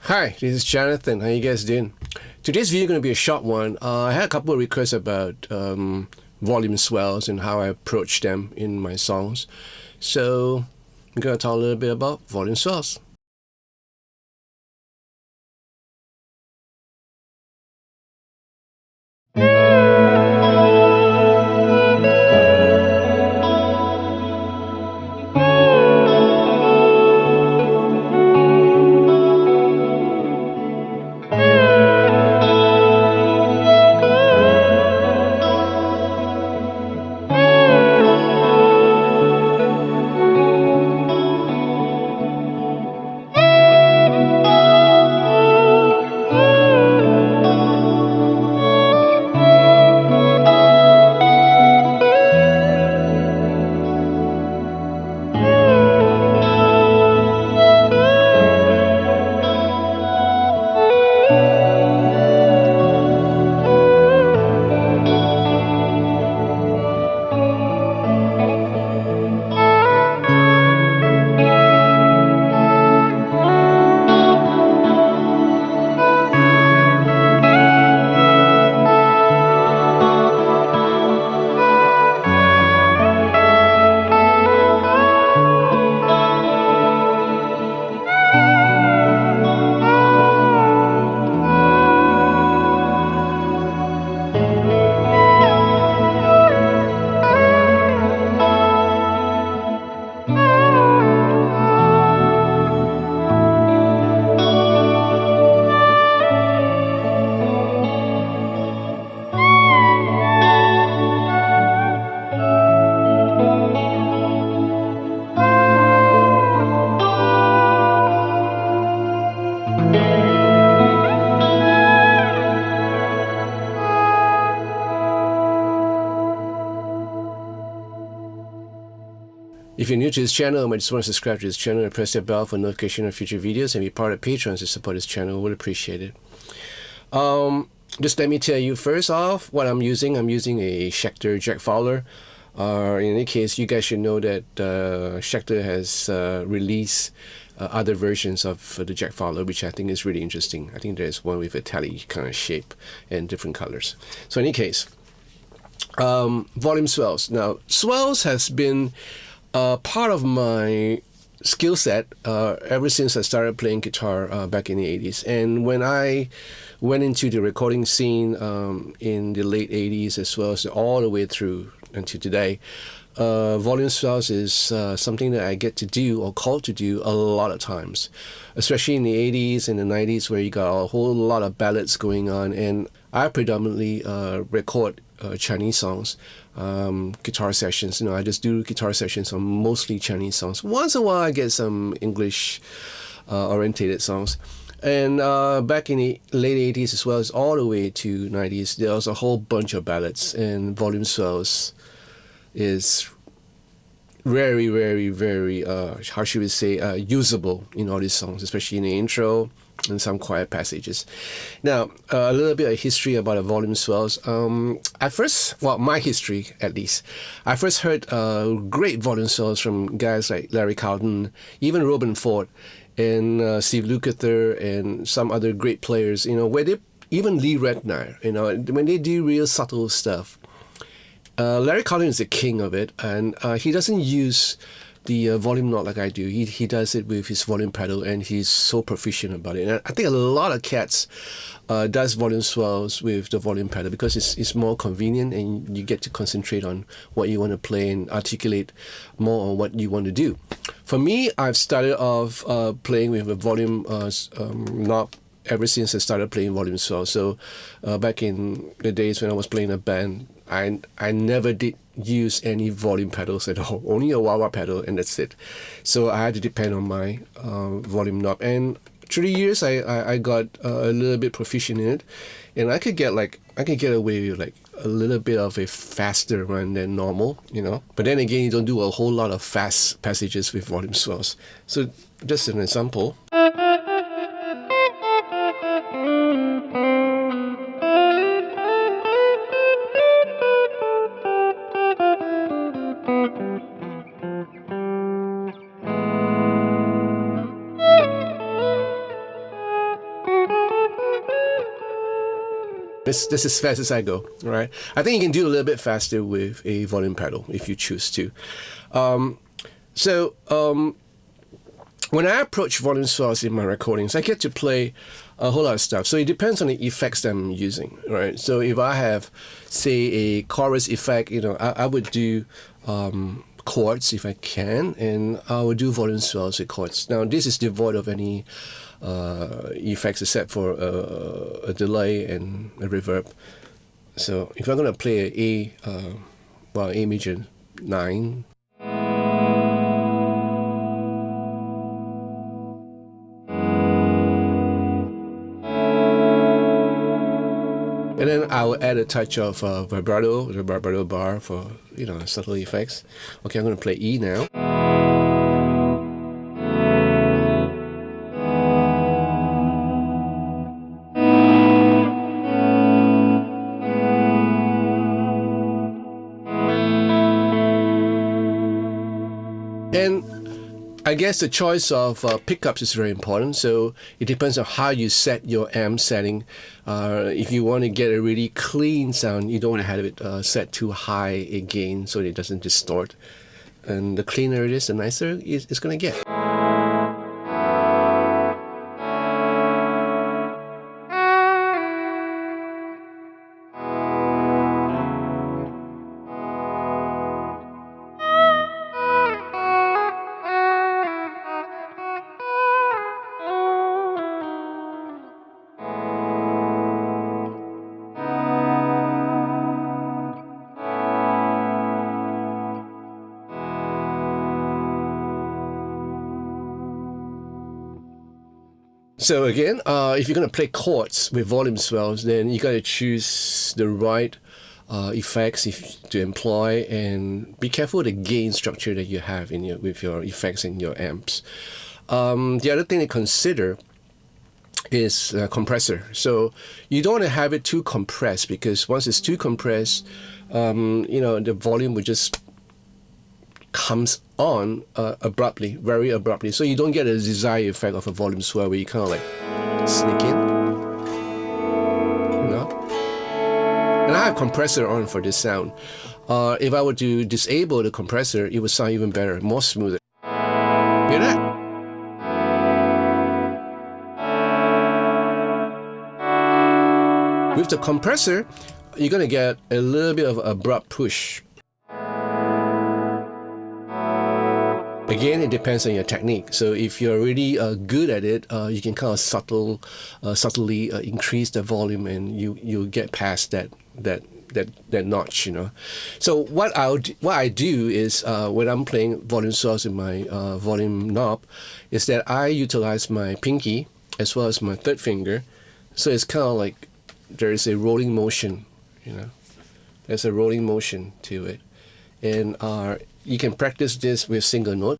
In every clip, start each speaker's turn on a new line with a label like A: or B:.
A: Hi, this is Jonathan. How you guys doing? Today's video is going to be a short one. I had a couple of requests about volume swells and how I approach them in my songs. So I'm going to talk a little bit about volume swells. If you're new to this channel and just want to subscribe to this channel and press the bell for notification of future videos and be part of Patreon to support this channel, would appreciate it. Just let me tell you first off what I'm using. I'm using a Schecter Jack Fowler. In any case, you guys should know that Schecter has released other versions of the Jack Fowler, which I think is really interesting. I think there's one with a tally kind of shape and different colors. So in any case, volume swells. Now, swells has been part of my skill set ever since I started playing guitar back in the 80s. And when I went into the recording scene in the late 80s as well as all the way through until today, volume swells is something that I get to do or called to do a lot of times, especially in the 80s and the 90s where you got a whole lot of ballads going on. And I predominantly record Chinese songs, guitar sessions. I just do guitar sessions on mostly Chinese songs. Once in a while I get some English orientated songs. And back in the late 80s as well as all the way to 90s, there was a whole bunch of ballads, and volume swells is very, very, very, how should we say, usable in all these songs, especially in the intro and some quiet passages. Now, a little bit of history about the volume swells. My history at least, I first heard great volume swells from guys like Larry Carlton, even Robin Ford, and Steve Lukather, and some other great players, where they, even Lee Redknapp, when they do real subtle stuff. Larry Carlton is the king of it, and he doesn't use the volume knob like I do. He does it with his volume pedal, and he's so proficient about it. And I think a lot of cats does volume swells with the volume pedal because it's more convenient, and you get to concentrate on what you want to play and articulate more on what you want to do. For me, I've started off playing with a volume knob ever since I started playing volume swell. So back in the days when I was playing a band, I never did use any volume pedals at all, only a wah-wah pedal, and that's it. So I had to depend on my volume knob, and through the years I got a little bit proficient in it, and I could get away with like a little bit of a faster run than normal, but then again, you don't do a whole lot of fast passages with volume swells. So just an example. This as fast as I go, right? I think you can do a little bit faster with a volume pedal if you choose to. When I approach volume swells in my recordings, I get to play a whole lot of stuff. So it depends on the effects that I'm using, right? So if I have, say, a chorus effect, I would do chords if I can, and I would do volume swells with chords. Now, this is devoid of any effects except for a delay and a reverb. So if I'm going to play A major 9, and then I will add a touch of vibrato, the vibrato bar for, subtle effects. Okay, I'm going to play E now. And I guess the choice of pickups is very important. So it depends on how you set your amp setting. If you want to get a really clean sound, you don't want to have it set too high a gain so it doesn't distort. And the cleaner it is, the nicer it's going to get. So again, if you're going to play chords with volume swells, then you got to choose the right effects to employ, and be careful of the gain structure that you have with your effects in your amps. The other thing to consider is compressor. So you don't want to have it too compressed, because once it's too compressed, the volume would just comes on abruptly, very abruptly. So you don't get a desired effect of a volume swell where you kind of like sneak in, And I have compressor on for this sound. If I were to disable the compressor, it would sound even better, more smoother. Hear that? With the compressor, you're going to get a little bit of abrupt push. Again, it depends on your technique. So if you're really good at it, you can kind of subtly increase the volume, and you get past that notch, So what I do is when I'm playing volume swells in my volume knob, is that I utilize my pinky as well as my third finger. So it's kind of like there is a rolling motion, There's a rolling motion to it, and you can practice this with single note.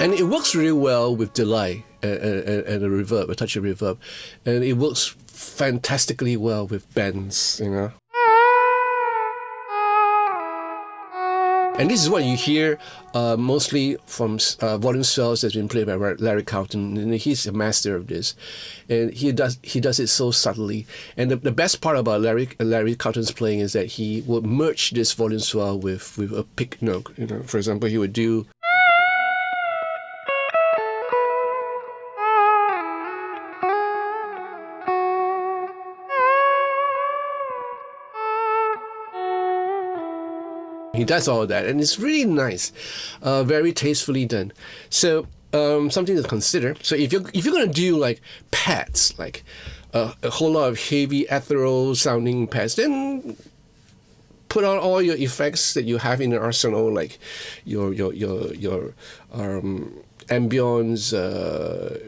A: And it works really well with delay and a reverb, a touch of reverb. And it works fantastically well with bends, And this is what you hear mostly from volume swells that's been played by Larry Carlton, and he's a master of this. And he does it so subtly. And the best part about Larry Carlton's playing is that he will merge this volume swell with a pick note. For example, he would do. He does all of that, and it's really nice, very tastefully done. So something to consider. So if you're gonna do like pads, like a whole lot of heavy ethereal sounding pads, then put on all your effects that you have in the arsenal, like your ambience,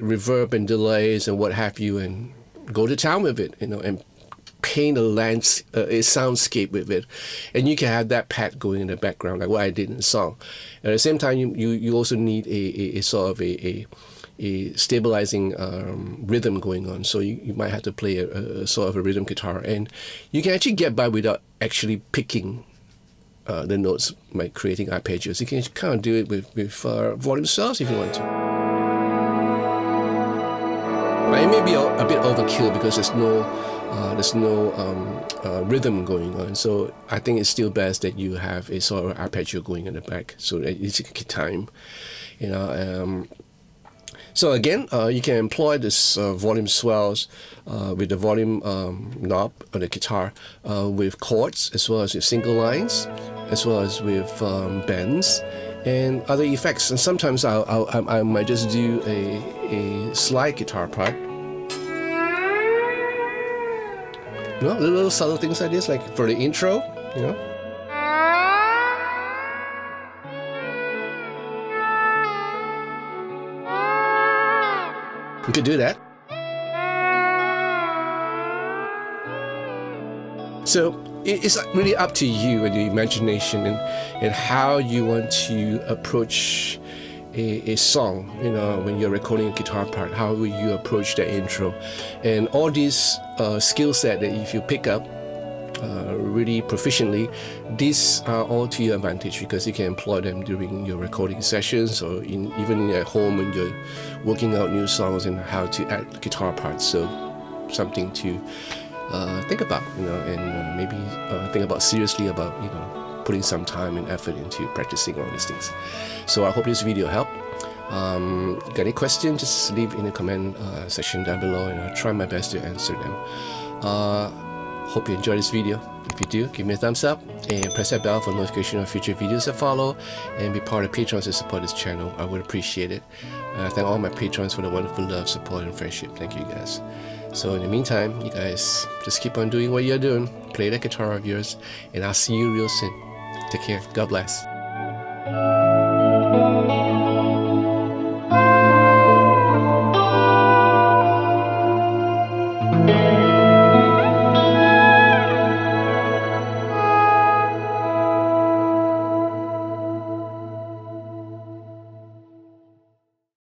A: reverb and delays and what have you, and go to town with it, and paint a soundscape with it, and you can have that pad going in the background, like what I did in the song. At the same time, you also need a sort of a stabilizing rhythm going on. So you might have to play a sort of a rhythm guitar, and you can actually get by without actually picking the notes by creating arpeggios. You can kind of do it with volume swells if you want to. But it may be a bit overkill because there's no rhythm going on. So I think it's still best that you have a sort of arpeggio going in the back so that you can time, you know. So again, you can employ this volume swells with the volume knob on the guitar with chords as well as with single lines, as well as with bends and other effects. And sometimes I might just do a slide guitar part. You know, little subtle things like this, like for the intro, you know. You could do that. So it's really up to you and your imagination and how you want to approach a song, you know, when you're recording a guitar part. How will you approach the intro? And all these skill set that if you pick up really proficiently, these are all to your advantage because you can employ them during your recording sessions or even at home when you're working out new songs and how to add guitar parts. So something to think about, you know, and maybe think about seriously about, you know, putting some time and effort into practicing all these things. So I hope this video helped. Got any questions, just leave in the comment section down below and I'll try my best to answer them. Hope you enjoyed this video. If you do, give me a thumbs up and press that bell for notification of future videos that follow, and be part of Patrons to support this channel. I would appreciate it. Thank all my patrons for the wonderful love, support, and friendship. Thank you guys. So in the meantime, you guys just keep on doing what you're doing. Play that guitar of yours, and I'll see you real soon. Take care. God bless.